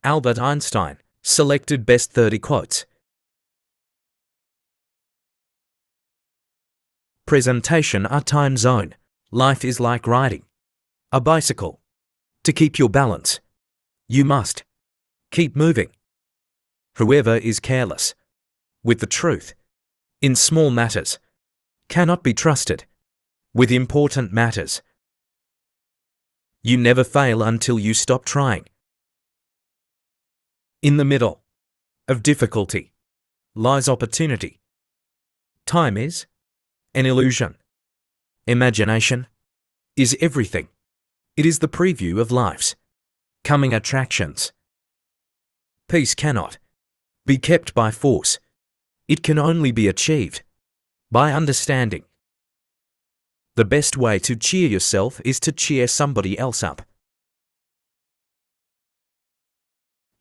Albert Einstein. Selected best 30 quotes. Presentation a time zone. Life is like riding a bicycle. To keep your balance, you must keep moving. Whoever is careless with the truth in small matters cannot be trusted with important matters. You never fail until you stop trying. In the middle of difficulty lies opportunity. Time is an illusion. Imagination is everything. It is the preview of life's coming attractions. Peace cannot be kept by force. It can only be achieved by understanding. The best way to cheer yourself is to cheer somebody else up.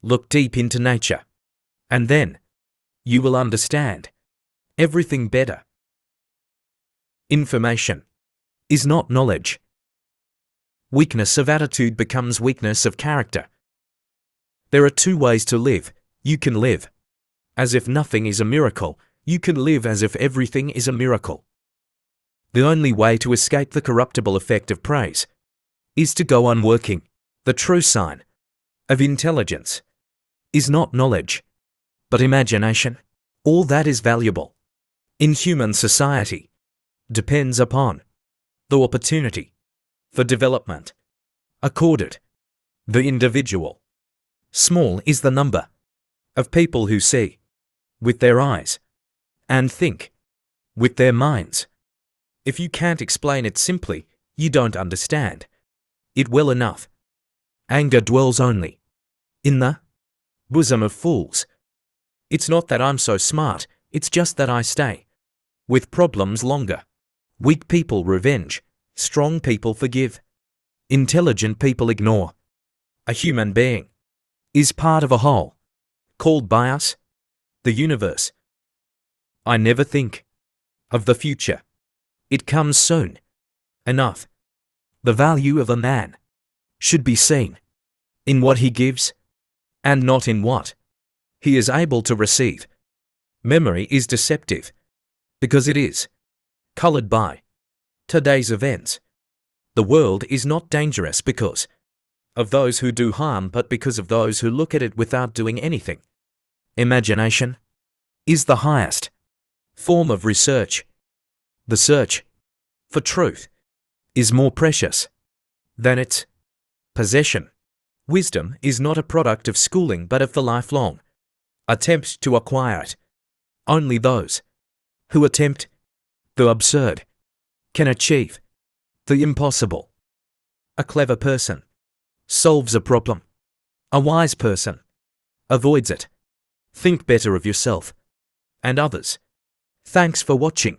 Look deep into nature, and then you will understand everything better. Information is not knowledge. Weakness of attitude becomes weakness of character. There are two ways to live. You can live as if nothing is a miracle. You can live as if everything is a miracle. The only way to escape the corruptible effect of praise is to go on working. The true sign of intelligence is not knowledge, but imagination. All that is valuable in human society depends upon the opportunity for development accorded the individual. Small is the number of people who see with their eyes and think with their minds. If you can't explain it simply, you don't understand it well enough. Anger dwells only in the bosom of fools. It's not that I'm so smart, it's just that I stay with problems longer. Weak people revenge, strong people forgive. Intelligent people ignore. A human being is part of a whole, called by us the universe. I never think of the future. It comes soon enough. The value of a man should be seen in what he gives and not in what he is able to receive. Memory is deceptive because it is colored by today's events. The world is not dangerous because of those who do harm, but because of those who look at it without doing anything. Imagination is the highest form of research. The search for truth is more precious than its possession. Wisdom is not a product of schooling but of the lifelong attempt to acquire it. Only those who attempt the absurd can achieve the impossible. A clever person solves a problem. A wise person avoids it. Think better of yourself and others. Thanks for watching.